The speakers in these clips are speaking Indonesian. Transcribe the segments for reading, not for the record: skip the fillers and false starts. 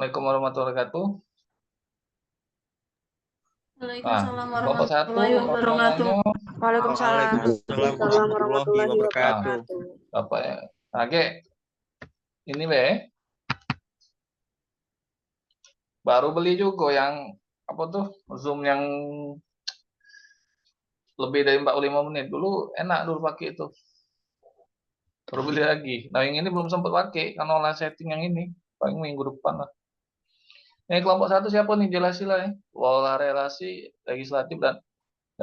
Assalamualaikum warahmatullahi wabarakatuh. Waalaikumsalam Kelompok satu, warahmatullahi wabarakatuh. Waalaikumsalam warahmatullahi wabarakatuh. Bapak ya. Oke. Ini be. Baru beli juga yang apa tuh? Zoom yang lebih dari 45 menit. Dulu enak dulu pakai itu. Baru beli lagi. Nah, yang ini belum sempat pakai karena olah setting yang ini. Paling minggu depan lah. Ini kelompok satu siapa nih? Jelasin lah ya. Olah relasi legislatif dan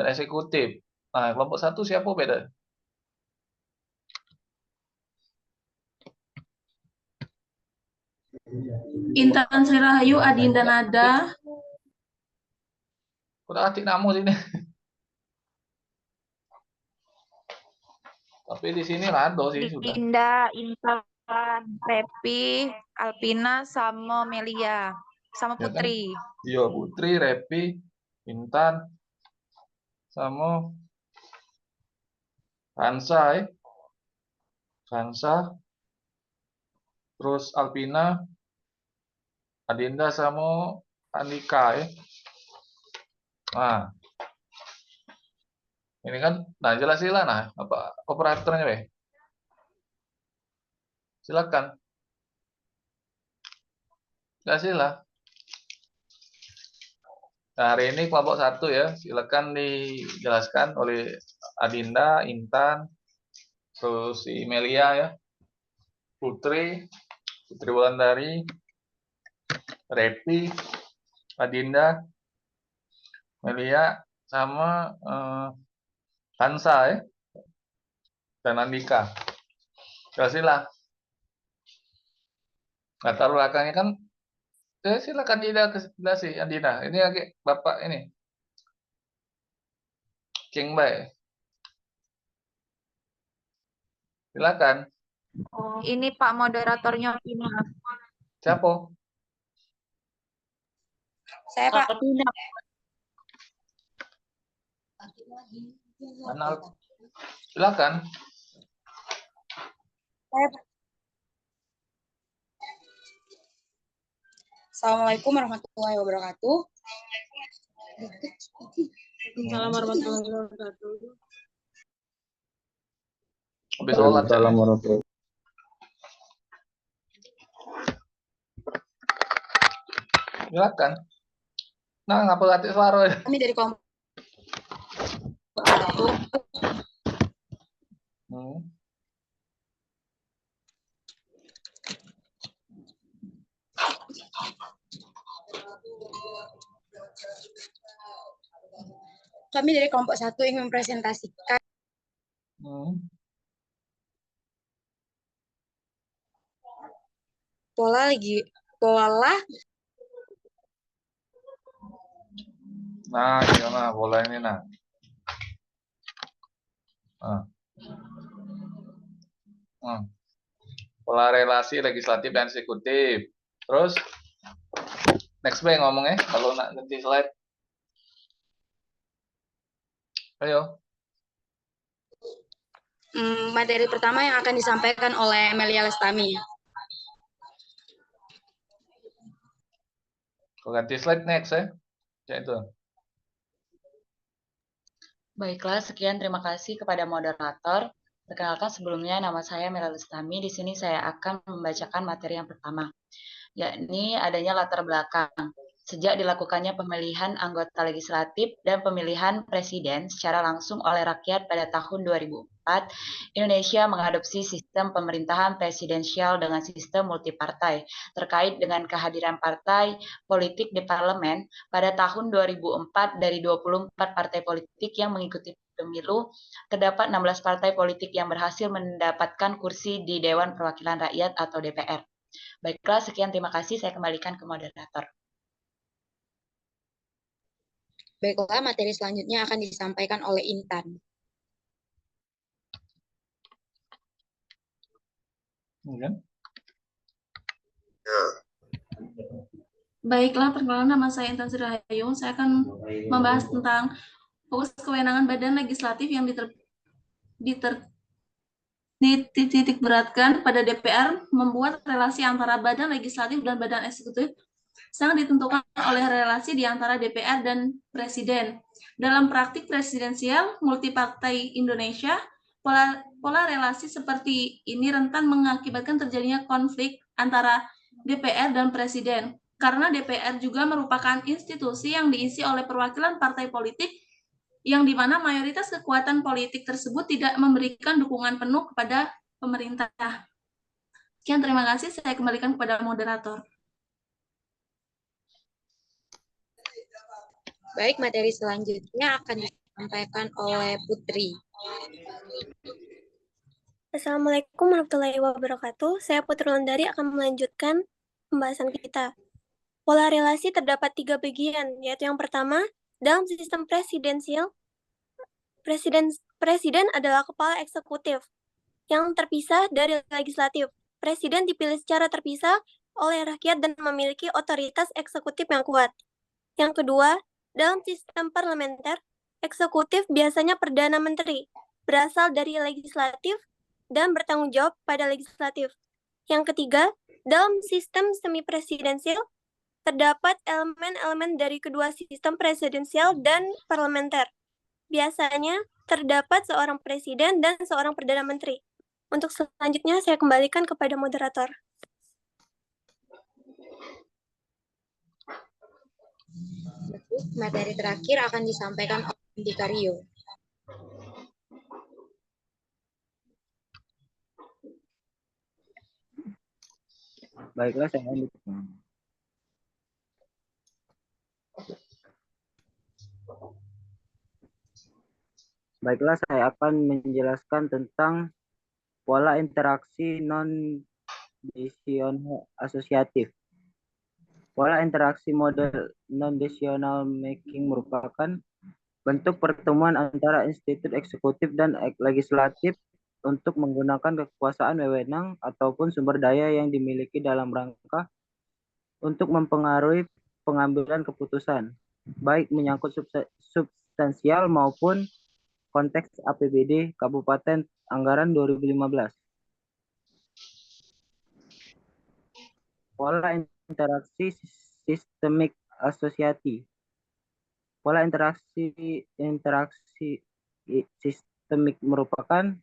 eksekutif. Nah, kelompok satu siapa beda? Intan Sri Rahayu, Adinda Nada. Udah atik namu sini. Tapi di sini rado sih sudah. Dinda, Intan, Repi, Alpina, sama Melia, sama Ya kan? Putri. Iya, Putri, Repi, Intan, sama Hansa ya. Hansa, terus Alpina, Adinda sama Andika ya. Nah, ini kan, nah jelasin lah nah apa operatornya weh. Silakan. Jelasin lah. Nah, hari ini kelompok satu ya, silakan dijelaskan oleh Adinda, Intan, terus si Melia ya, Putri Wulandari, Repi, Adinda, Melia, sama Hansa ya, dan Andika. Jelasin lah. Latar belakangnya kan, silakan jelasin Andina. Ini lagi Bapak ini, King Bay. Silakan. Ini Pak moderatornya Pina. Siapa? Saya Pak. Silakan. Saya Pak. Assalamualaikum warahmatullahi wabarakatuh. Waalaikumsalam warahmatullahi wabarakatuh. Habis sholat. Assalamualaikum warahmatullahi. Silakan. Nah, ngapa latih suara? Kami dari kelompok Kami dari kelompok satu ingin mempresentasikan pola. Nah, gimana pola ini nah? Pola relasi legislatif dan eksekutif. Terus next Bay ngomongnya kalau nak ganti slide. Ayo. Materi pertama yang akan disampaikan oleh Melia Lestami. Kalau ganti slide next ya. Ya itu. Baiklah, sekian terima kasih kepada moderator. Perkenalkan sebelumnya nama saya Melia Lestami. Di sini saya akan membacakan materi yang pertama, yakni adanya latar belakang. Sejak dilakukannya pemilihan anggota legislatif dan pemilihan presiden secara langsung oleh rakyat pada tahun 2004, Indonesia mengadopsi sistem pemerintahan presidensial dengan sistem multipartai. Terkait dengan kehadiran partai politik di parlemen, pada tahun 2004 dari 24 partai politik yang mengikuti pemilu, terdapat 16 partai politik yang berhasil mendapatkan kursi di Dewan Perwakilan Rakyat atau DPR. Baiklah, sekian terima kasih. Saya kembalikan ke moderator. Baiklah, materi selanjutnya akan disampaikan oleh Intan. Baiklah, perkenalkan nama saya Intan Sri Rahayu. Saya akan membahas tentang fokus kewenangan badan legislatif yang dititik beratkan pada DPR membuat relasi antara badan legislatif dan badan eksekutif sangat ditentukan oleh relasi di antara DPR dan Presiden. Dalam praktik presidensial multipartai Indonesia, pola relasi seperti ini rentan mengakibatkan terjadinya konflik antara DPR dan Presiden, karena DPR juga merupakan institusi yang diisi oleh perwakilan partai politik yang di mana mayoritas kekuatan politik tersebut tidak memberikan dukungan penuh kepada pemerintah. Sekian, terima kasih. Saya kembalikan kepada moderator. Baik, materi selanjutnya akan disampaikan oleh Putri. Assalamualaikum warahmatullahi wabarakatuh. Saya Putri Londari akan melanjutkan pembahasan kita. Pola relasi terdapat 3 bagian, yaitu yang pertama, dalam sistem presidensial, presiden adalah kepala eksekutif yang terpisah dari legislatif. Presiden dipilih secara terpisah oleh rakyat dan memiliki otoritas eksekutif yang kuat. Yang kedua, dalam sistem parlementer, eksekutif biasanya Perdana Menteri, berasal dari legislatif dan bertanggung jawab pada legislatif. Yang ketiga, dalam sistem semi-presidensial, terdapat elemen-elemen dari kedua sistem presidensial dan parlementer. Biasanya, terdapat seorang presiden dan seorang Perdana Menteri. Untuk selanjutnya, saya kembalikan kepada moderator. Materi terakhir akan disampaikan oleh Indika Rio. Baiklah, saya lanjut. Baiklah, saya akan menjelaskan tentang pola interaksi non-decisional asosiatif. Pola interaksi model non-decisional making merupakan bentuk pertemuan antara institusi eksekutif dan legislatif untuk menggunakan kekuasaan wewenang ataupun sumber daya yang dimiliki dalam rangka untuk mempengaruhi pengambilan keputusan, baik menyangkut substansial maupun konteks APBD Kabupaten Anggaran 2015. Pola interaksi sistemik asosiasi. Pola interaksi sistemik merupakan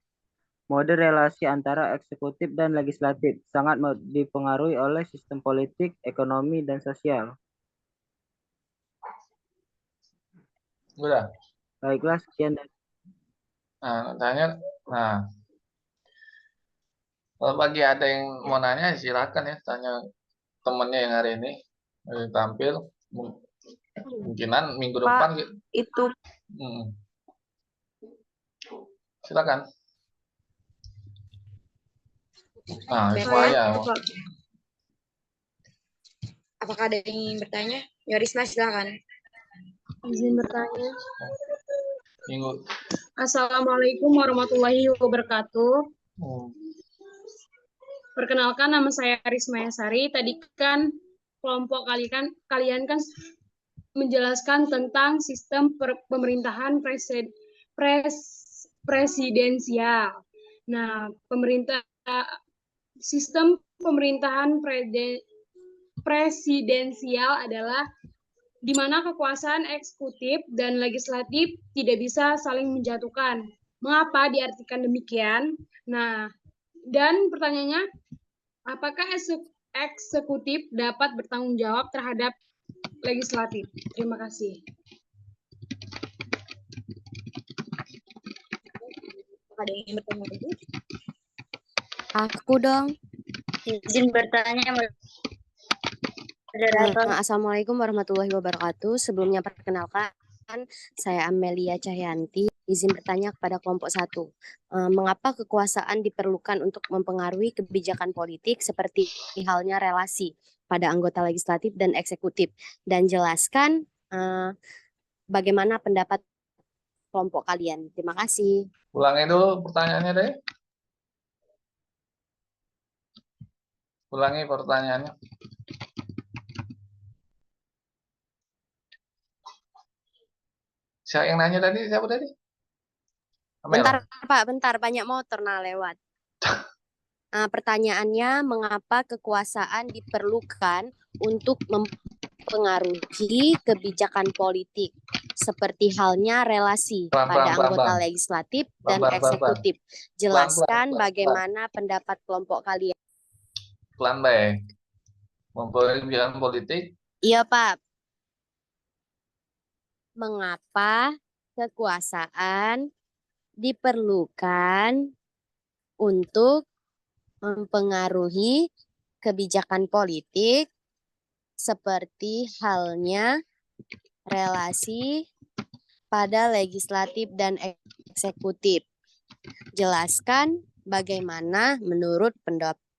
mode relasi antara eksekutif dan legislatif, sangat dipengaruhi oleh sistem politik, ekonomi, dan sosial. Udah. Baiklah, sekian. Nah, kalau bagi ada yang mau nanya, silakan ya, tanya temennya yang hari ini tampil. Mungkinan minggu depan. Itu Silakan. Nah, supaya. Apakah ada yang ingin bertanya? Yorisma, silakan. Izin bertanya. Minggu. Assalamualaikum warahmatullahi wabarakatuh. Perkenalkan, nama saya Risma Yasari. Tadi kan kelompok kalian kan menjelaskan tentang sistem pemerintahan presidensial. Nah, sistem pemerintahan presidensial adalah di mana kekuasaan eksekutif dan legislatif tidak bisa saling menjatuhkan. Mengapa diartikan demikian? Nah, dan pertanyaannya, apakah eksekutif dapat bertanggung jawab terhadap legislatif? Terima kasih. Ada yang ingin bertanya lagi? Aku dong. Izin bertanya. Assalamualaikum warahmatullahi wabarakatuh. Sebelumnya perkenalkan, saya Amelia Cahyanti. Izin bertanya kepada kelompok 1. Mengapa kekuasaan diperlukan untuk mempengaruhi kebijakan politik seperti halnya relasi pada anggota legislatif dan eksekutif? Dan jelaskan bagaimana pendapat kelompok kalian. Terima kasih. Ulangi dulu pertanyaannya deh. Ulangi pertanyaannya. Siapa yang nanya tadi? Siapa tadi? Amel. Bentar Pak, bentar. Banyak motor lewat. Pertanyaannya, mengapa kekuasaan diperlukan untuk mempengaruhi kebijakan politik, seperti halnya relasi pada anggota legislatif dan eksekutif. Jelaskan bagaimana pendapat kelompok kalian. Pelan, Bay. Mempengaruhi kebijakan politik. Iya, Pak. Mengapa kekuasaan diperlukan untuk mempengaruhi kebijakan politik, seperti halnya relasi pada legislatif dan eksekutif. Jelaskan bagaimana menurut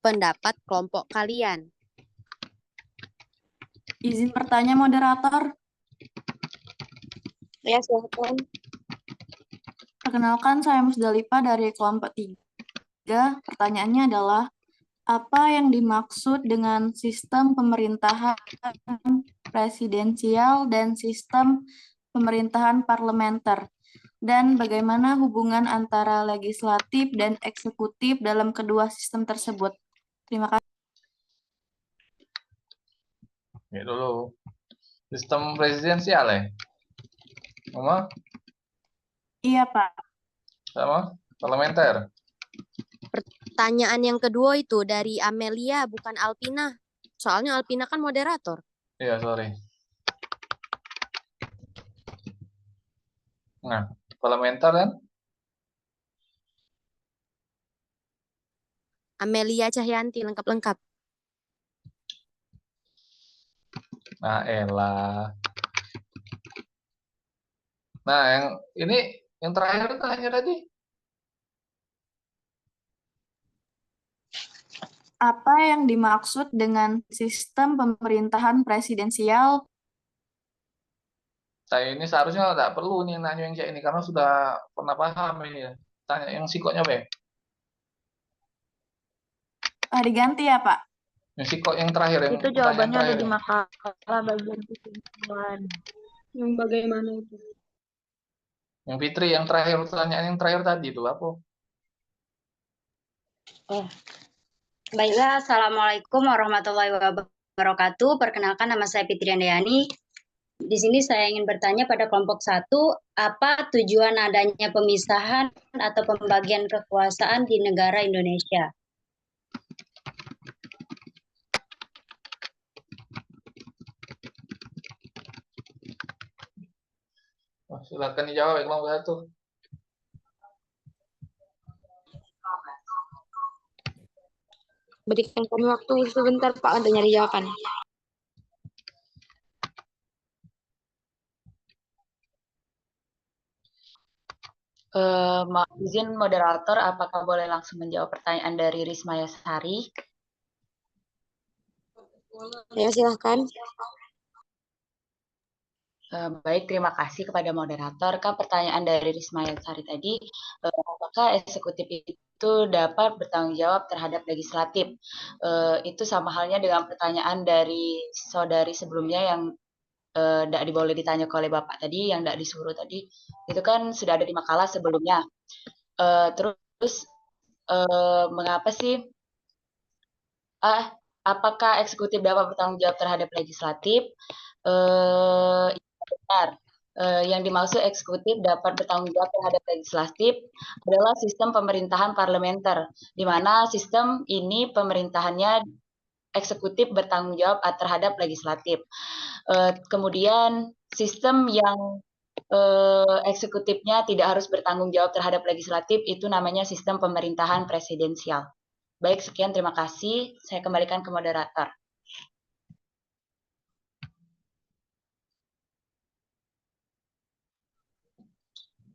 pendapat kelompok kalian. Izin bertanya, moderator. Ya, silakan. Perkenalkan, saya Musdalifah dari kelompok 3. Pertanyaannya adalah, apa yang dimaksud dengan sistem pemerintahan presidensial dan sistem pemerintahan parlementer? Dan bagaimana hubungan antara legislatif dan eksekutif dalam kedua sistem tersebut? Terima kasih. Ya dulu. Sistem presidensial ya? Sama? Iya, Pak. Sama? Parlementer? Pertanyaan yang kedua itu dari Amelia, bukan Alpina. Soalnya Alpina kan moderator. Iya, sorry. Nah, parlementer kan? Amelia Cahyanti, lengkap-lengkap. Nah, elah. Nah, yang terakhir tanya tadi. Apa yang dimaksud dengan sistem pemerintahan presidensial? Saya ini seharusnya tidak perlu nih nanya yang kayak ini karena sudah pernah paham ini ya. Tanya yang sikoknya, Be. Diganti ya, Pak? Yang sikok yang terakhir. Itu jawabannya ada di makalah bagian kesimpulan. Yang bagaimana itu? Yang Fitri, yang terakhir, pertanyaan yang terakhir tadi itu apa? Baiklah, Assalamualaikum warahmatullahi wabarakatuh. Perkenalkan, nama saya Fitri Andayani. Di sini saya ingin bertanya pada kelompok 1, apa tujuan adanya pemisahan atau pembagian kekuasaan di negara Indonesia? Silakan dijawab ya kelompok 1. Berikan kami waktu sebentar, Pak, untuk nyari jawaban. Izin moderator, apakah boleh langsung menjawab pertanyaan dari Risma Yasari? Ya, silahkan. Baik, terima kasih kepada moderator. Kan pertanyaan dari Risma Yasari tadi, apakah eksekutif itu dapat bertanggung jawab terhadap legislatif? Itu sama halnya dengan pertanyaan dari saudari sebelumnya yang tidak boleh ditanya oleh Bapak tadi, yang tidak disuruh tadi, itu kan sudah ada di makalah sebelumnya. Terus, mengapa sih, apakah eksekutif dapat bertanggung jawab terhadap legislatif? Benar. Yang dimaksud eksekutif dapat bertanggung jawab terhadap legislatif adalah sistem pemerintahan parlementer, di mana sistem ini pemerintahannya eksekutif bertanggung jawab terhadap legislatif. Kemudian sistem yang eksekutifnya tidak harus bertanggung jawab terhadap legislatif itu namanya sistem pemerintahan presidensial. Baik, sekian, terima kasih. Saya kembalikan ke moderator.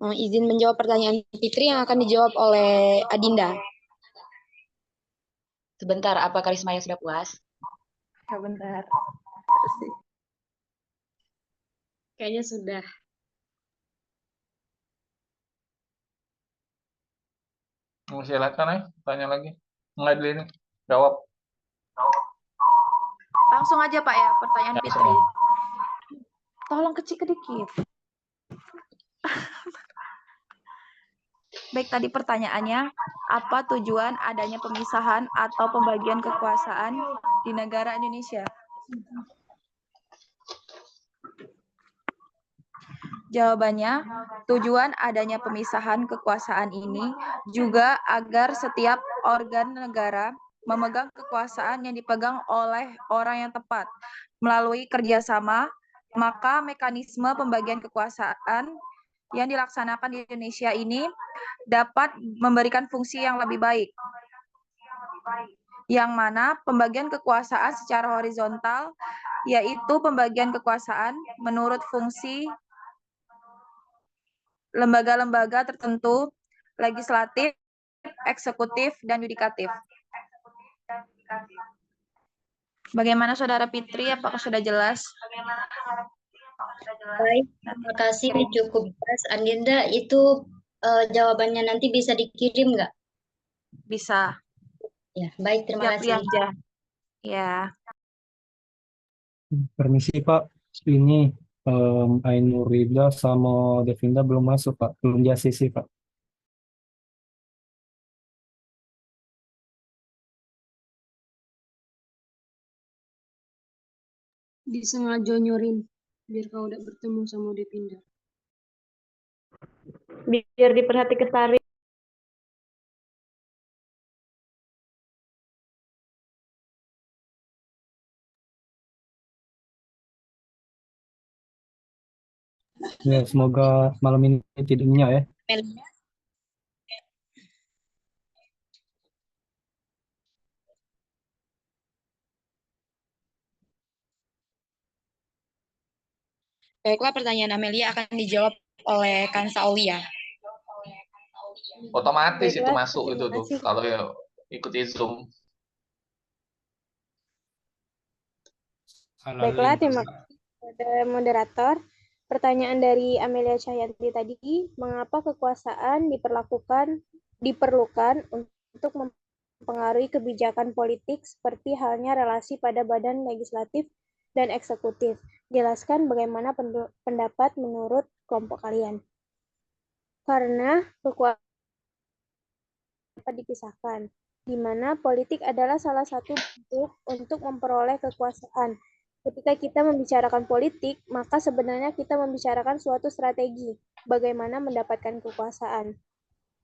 Izin menjawab pertanyaan Fitri yang akan dijawab oleh Adinda. Sebentar, apakah Rismaya sudah puas? Sebentar. Kayaknya sudah. Silakan ya, tanya lagi. Nggak ini, jawab. Langsung aja, Pak, ya, pertanyaan Ya, Fitri. Tolong kecil sedikit. Baik, tadi pertanyaannya, apa tujuan adanya pemisahan atau pembagian kekuasaan di negara Indonesia? Jawabannya, tujuan adanya pemisahan kekuasaan ini juga agar setiap organ negara memegang kekuasaan yang dipegang oleh orang yang tepat. Melalui kerjasama, maka mekanisme pembagian kekuasaan yang dilaksanakan di Indonesia ini dapat memberikan fungsi yang lebih baik. Yang mana pembagian kekuasaan secara horizontal, yaitu pembagian kekuasaan menurut fungsi lembaga-lembaga tertentu, legislatif, eksekutif, dan yudikatif. Bagaimana Saudara Fitri? Apakah sudah jelas? Baik, terima kasih, cukup jelas. Andinda, itu jawabannya nanti bisa dikirim nggak? Bisa. Ya, baik, terima Siap, kasih. aja. Ya. Permisi Pak, ini Ainurida sama Devinda belum masuk Pak, belum JCC Pak. Disengaja nyorin biar kau udah bertemu sama Devinda. Biar diperhatikan Sari. Ya, semoga malam ini tidak nyenyak ya. Amelia. Baiklah, pertanyaan Amelia akan dijawab oleh Kansa Aulia. Otomatis itu Baiklah, masuk itu terima tuh kasih. kalau ya ikuti Zoom. Baiklah, terima kasih kepada moderator. Pertanyaan dari Amelia Cahyanti tadi, mengapa kekuasaan diperlukan untuk mempengaruhi kebijakan politik seperti halnya relasi pada badan legislatif dan eksekutif? Jelaskan bagaimana pendapat menurut kelompok kalian. Karena kekuasaan dapat dipisahkan, di mana politik adalah salah satu bentuk untuk memperoleh kekuasaan. Ketika kita membicarakan politik, maka sebenarnya kita membicarakan suatu strategi bagaimana mendapatkan kekuasaan.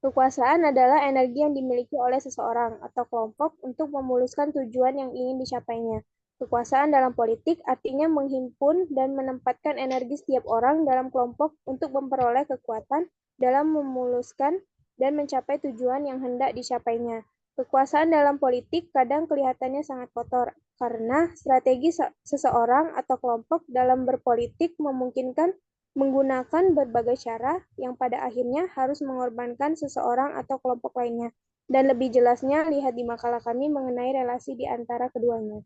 Kekuasaan adalah energi yang dimiliki oleh seseorang atau kelompok untuk memuluskan tujuan yang ingin dicapainya. Kekuasaan dalam politik artinya menghimpun dan menempatkan energi setiap orang dalam kelompok untuk memperoleh kekuatan dalam memuluskan dan mencapai tujuan yang hendak dicapainya. Kekuasaan dalam politik kadang kelihatannya sangat kotor, karena strategi seseorang atau kelompok dalam berpolitik memungkinkan menggunakan berbagai cara yang pada akhirnya harus mengorbankan seseorang atau kelompok lainnya. Dan lebih jelasnya, lihat di makalah kami mengenai relasi di antara keduanya.